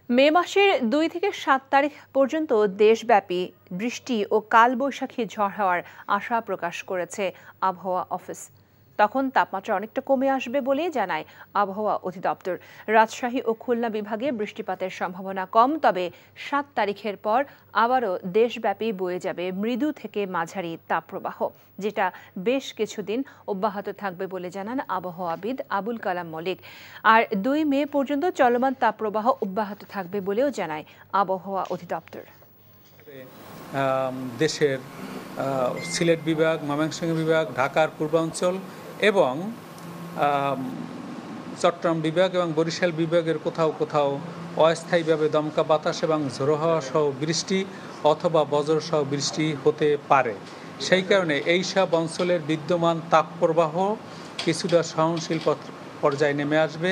মে মাসের ২ থেকে ৭ তারিখ পর্যন্ত দেশব্যাপী বৃষ্টি ও কালবৈশাখী ঝড় হওয়ার আশা প্রকাশ করেছে আবহাওয়া অফিস। তখন তাপমাত্রা অনেকটা কমে আসবে বলেই জানায় আবহাওয়া অধিদপ্তর। রাজশাহী ও খুলনা বিভাগে বৃষ্টিপাতের সম্ভাবনা কম, তবে ৭ তারিখের পর আবারও দেশব্যাপী বয়ে যাবে মৃদু থেকে মাঝারি তাপপ্রবাহ, যেটা বেশ কিছুদিন অব্যাহত থাকবে বলে জানান আবহাওয়াবিদ আবুল কালাম মল্লিক। আর ২ মে পর্যন্ত চলমান তাপপ্রবাহ অব্যাহত থাকবে বলেও জানায় আবহাওয়া অধিদপ্তর। দেশের সিলেট বিভাগ, ময়মনসিংহ বিভাগ, ঢাকার পূর্বাঞ্চল এবং চট্টগ্রাম বিভাগ এবং বরিশাল বিভাগের কোথাও কোথাও অস্থায়ীভাবে দমকা বাতাস এবং ঝোড়ো হাওয়া সহ বৃষ্টি অথবা বজ্রসহ বৃষ্টি হতে পারে। সেই কারণে এই সব অঞ্চলের বিদ্যমান তাপপ্রবাহ কিছুটা সহনশীল পর্যায়ে নেমে আসবে।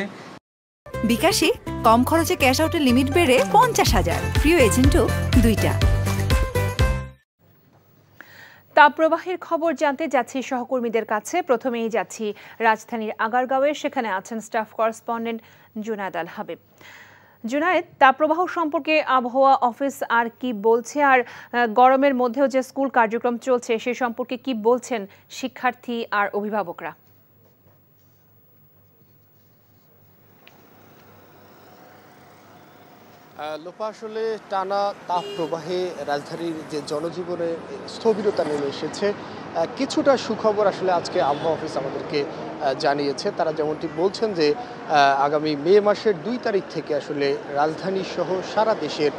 বিকাশে কম খরচে ক্যাশ আউটের লিমিট বেড়ে ৫০,০০০, প্রিয় এজেন্টও ২টা। তাপপ্রবাহের খবর জানতে যাচ্ছি সহকর্মীদের কাছে। প্রথমেই যাচ্ছি রাজধানীর আগারগাঁওয়ে, সেখানে আছেন স্টাফ করেসপন্ডেন্ট জুনায়েদ আল হাবিব। জুনায়েদ, তাপপ্রবাহ সম্পর্কে আবহাওয়া অফিস আর কি বলছে, আর গরমের মধ্যেও যে স্কুল কার্যক্রম চলছে সে সম্পর্কে কি বলছেন শিক্ষার্থী আর অভিভাবকরা? লোপা, আসলে টানা তাপ প্রবাহে রাজধানীর যে জনজীবনে স্থবিরতা নেমে এসেছে, কিছুটা সুখবর আসলে আজকে আবহাওয়া অফিস আমাদেরকে জানিয়েছে। তারা যেমনটি বলছেন যে আগামী মে মাসের ২ তারিখ থেকে আসলে রাজধানী সহ সারা দেশের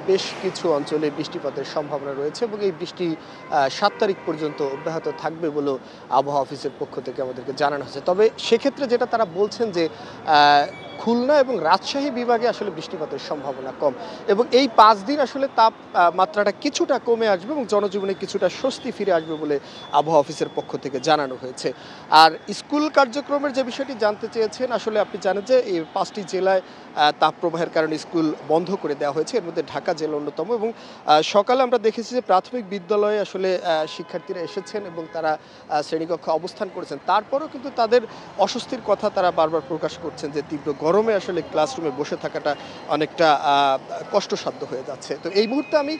বেশ কিছু অঞ্চলে বৃষ্টিপাতের সম্ভাবনা রয়েছে এবং এই বৃষ্টি ৭ তারিখ পর্যন্ত অব্যাহত থাকবে বলেও আবহাওয়া অফিসের পক্ষ থেকে আমাদেরকে জানানো হয়েছে। তবে সেক্ষেত্রে যেটা তারা বলছেন যে খুলনা এবং রাজশাহী বিভাগে আসলে বৃষ্টিপাতের সম্ভাবনা কম এবং এই ৫ দিন আসলে তাপমাত্রাটা কিছুটা কমে আসবে এবং জনজীবনে কিছুটা স্বস্তি ফিরে আসবে বলে আবহাওয়া অফিসের পক্ষ থেকে জানানো হয়েছে। আর স্কুল কার্যক্রমের যে বিষয়টি জানতে চেয়েছেন, আসলে আপনি জানেন যে এই ৫টি জেলায় তাপপ্রবাহের কারণে স্কুল বন্ধ করে দেওয়া হয়েছে, এর মধ্যে ঢাকা জেলা অন্যতম। এবং সকালে আমরা দেখেছি যে প্রাথমিক বিদ্যালয়ে আসলে শিক্ষার্থীরা এসেছেন এবং তারা শ্রেণীকক্ষে অবস্থান করেছেন, তারপরেও কিন্তু তাদের অস্বস্তির কথা তারা বারবার প্রকাশ করছেন যে তীব্র গরমে আসলে ক্লাসরুমে বসে থাকাটা অনেকটা কষ্টসাধ্য হয়ে যাচ্ছে। তো এই মুহূর্তে আমি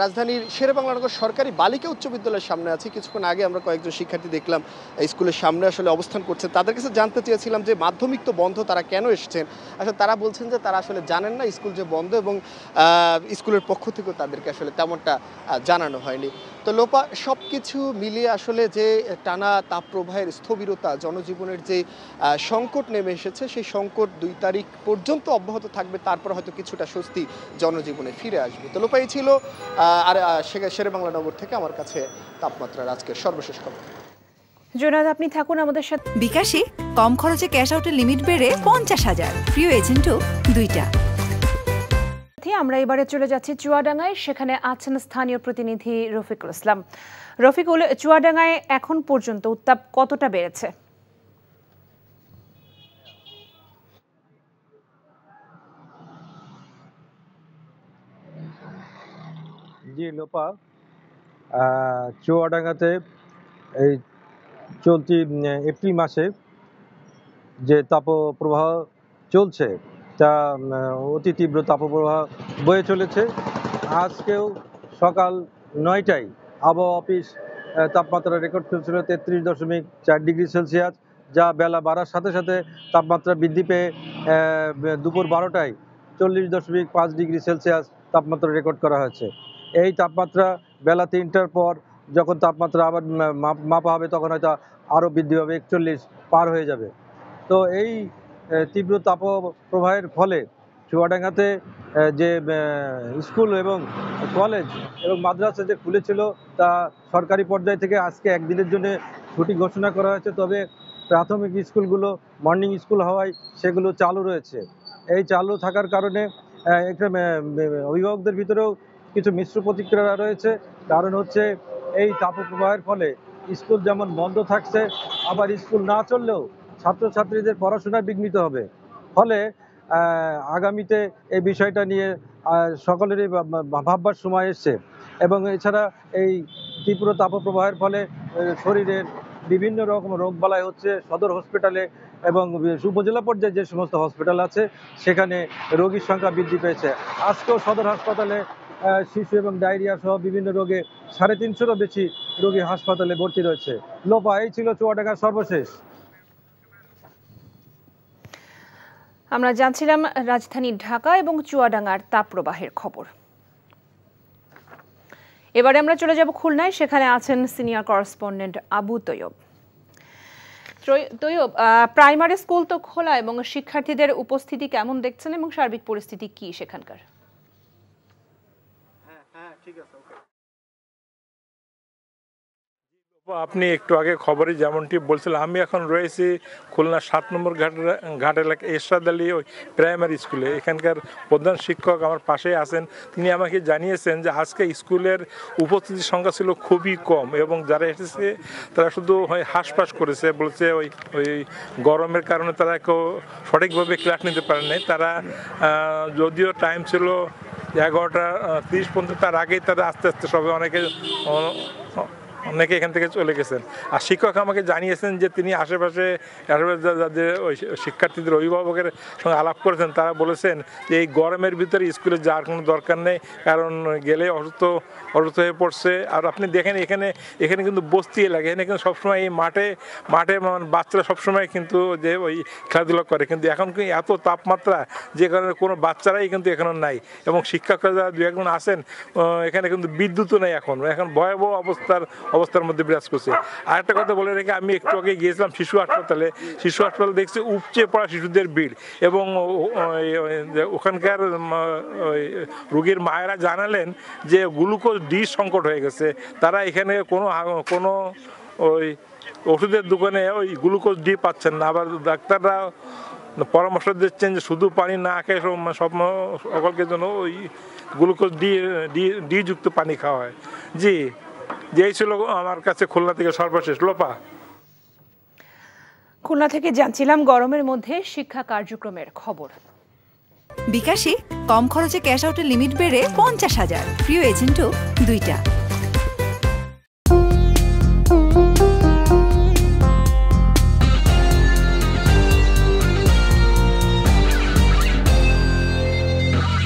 রাজধানীর শেরেবাংলানগর সরকারি বালিকা উচ্চ বিদ্যালয়ের সামনে আছি। কিছুক্ষণ আগে আমরা কয়েকজন শিক্ষার্থী দেখলাম স্কুলের সামনে আসলে অবস্থান করছেন। তাদের কাছে জানতে চেয়েছিলাম যে মাধ্যমিক তো বন্ধ, তারা কেন এসেছেন। আসলে তারা বলছেন যে তারা আসলে জানেন না স্কুল যে বন্ধ এবং স্কুলের পক্ষ থেকেও তাদেরকে আসলে তেমনটা জানানো হয়নি। তো লোপা, সব কিছু মিলিয়ে আসলে যে টানা তাপপ্রবাহের স্থবিরতা, জনজীবনের যে সংকট নেমে এসেছে, সেই সংকট ২ তারিখ পর্যন্ত অব্যাহত থাকবে, তারপর হয়তো কিছুটা স্বস্তি জনজীবনে ফিরে আসবে। তো লোপা, এই ছিল আর শেরেবাংলানগর থেকে আমার কাছে তাপমাত্রার আজকের সর্বশেষ খবর। জুনায়েদ, আপনি থাকুন আমাদের সাথে। বিকাশে কম খরচে ক্যাশ আউটের লিমিট বেড়ে ৫০,০০০, প্রিয় এজেন্টও ২টা। আমরা এবারে চলে যাচ্ছি চুয়াডাঙ্গায়, সেখানে আছেন স্থানীয় প্রতিনিধি রফিকুল ইসলাম। রফিকুল, চুয়াডাঙ্গায় এখন পর্যন্ত উত্তাপ কতটা বেড়েছে? জি লোপা, চুয়াডাঙ্গাতে এই চলতি এপ্রিল মাসে যে তাপপ্রবাহ চলছে তা অতি তীব্র তাপপ্রবাহ বয়ে চলেছে। আজকেও সকাল ৯টায় আবহাওয়া অফিস তাপমাত্রা রেকর্ড করেছিল ৩৩.৪ ডিগ্রি সেলসিয়াস, যা বেলা বাড়ার সাথে সাথে তাপমাত্রা বৃদ্ধি পেয়ে দুপুর 12টায় ৪০.৫ ডিগ্রি সেলসিয়াস তাপমাত্রা রেকর্ড করা হয়েছে। এই তাপমাত্রা বেলা ৩টার পর যখন তাপমাত্রা আবার মাপা হবে তখন হয়তো আরও বৃদ্ধি হবে, ৪১ পার হয়ে যাবে। তো এই তীব্র তাপপ্রবাহের ফলে চুয়াডাঙ্গাতে যে স্কুল এবং কলেজ এবং মাদ্রাসা যে খুলেছিল তা সরকারি পর্যায় থেকে আজকে একদিনের জন্য ছুটি ঘোষণা করা হয়েছে। তবে প্রাথমিক স্কুলগুলো মর্নিং স্কুল হওয়ায় সেগুলো চালু রয়েছে। এই চালু থাকার কারণে একটা অভিভাবকদের ভিতরেও কিছু মিশ্র প্রতিক্রিয়া রয়েছে। কারণ হচ্ছে এই তাপপ্রবাহের ফলে স্কুল যেমন বন্ধ থাকছে, আবার স্কুল না চললেও ছাত্রছাত্রীদের পড়াশোনা বিঘ্নিত হবে। ফলে আগামীতে এই বিষয়টা নিয়ে সকলেরই ভাববার সময় এসছে। এবং এছাড়া এই তীব্র তাপপ্রবাহের ফলে শরীরের বিভিন্ন রকম রোগবালাই হচ্ছে সদর হসপিটালে এবং উপজেলা পর্যায়ে যে সমস্ত হসপিটাল আছে সেখানে রোগীর সংখ্যা বৃদ্ধি পেয়েছে। আজকেও সদর হাসপাতালে শিশু এবং ডায়রিয়া সহ বিভিন্ন রোগে 350-এরও বেশি রোগী হাসপাতালে ভর্তি রয়েছে। লোপা, এই ছিল চুয়াডাঙ্গার সর্বশেষ। আমরা জানছিলাম রাজধানী ঢাকা এবং চুয়াডাঙ্গার তাপপ্রবাহের খবর। এবারে আমরা চলে যাব খুলনায়, সেখানে আছেন senior correspondent Abu Taiyab. Taiyab, primary school তো খোলা এবং শিক্ষার্থীদের উপস্থিতি কেমন দেখছেন এবং সার্বিক পরিস্থিতি কি সেখানকার? আপনি একটু আগে খবরে যেমনটি বলছিলেন, আমি এখন রয়েছি খুলনা 7 নম্বর ঘাট এলাকা এরশাদ আলী ওই প্রাইমারি স্কুলে। এখানকার প্রধান শিক্ষক আমার পাশে আছেন, তিনি আমাকে জানিয়েছেন যে আজকে স্কুলের উপস্থিতির সংখ্যা ছিল খুবই কম এবং যারা এসেছে তারা শুধু হাঁসফাঁস করেছে, বলছে ওই গরমের কারণে তারা কেউ সঠিকভাবে ক্লাস নিতে পারে নাই। তারা যদিও টাইম ছিল 11:30 পর্যন্ত, তার আগেই তারা আস্তে আস্তে সবাই অনেকে এখান থেকে চলে গেছেন। আর শিক্ষক আমাকে জানিয়েছেন যে তিনি আশেপাশে যাদের ওই শিক্ষার্থীদের অভিভাবকের সঙ্গে আলাপ করেছেন, তারা বলেছেন যে এই গরমের ভিতরে স্কুলে যাওয়ার কোনো দরকার নেই, কারণ গেলে অসুস্থ হয়ে পড়ছে। আর আপনি দেখেন এখানে কিন্তু বস্তি এলাকা, এখানে কিন্তু সবসময় এই মাঠে বাচ্চারা সবসময় কিন্তু যে ওই খেলাধুলা করে, কিন্তু এখন কিন্তু এত তাপমাত্রা যে কারণে কোনো বাচ্চারাই কিন্তু এখানে নাই এবং শিক্ষকরা যারা 2-1 আছেন এখানে কিন্তু বিদ্যুৎও নেই। এখন ভয়াবহ অবস্থার মধ্যে বিরাজ করছে। আর একটা কথা বলে রেখে, আমি একটু আগে গিয়েছিলাম শিশু হাসপাতালে দেখছি উপচে পড়া শিশুদের ভিড় এবং ওখানকার রোগীর মায়েরা জানালেন যে গ্লুকোজ ডি সংকট হয়ে গেছে। তারা এখানে কোনো ওই ওষুধের দোকানে ওই গ্লুকোজ ডি পাচ্ছেন না। আবার ডাক্তাররা পরামর্শ দিচ্ছেন যে শুধু পানি না খেয়ে সকলকে জন্য ওই গ্লুকোজ ডি যুক্ত পানি খাওয়া হয়। জি, এই ছিল আমার কাছে খুলনা থেকে সর্বশেষ। লোপা, খুলনা থেকে জানছিলাম গরমের মধ্যে শিক্ষা কার্যক্রমের খবর। বিকাশে কম খরচে ক্যাশ আউটের লিমিট বেড়ে 50,000, প্রিয় এজেন্টও 2টা।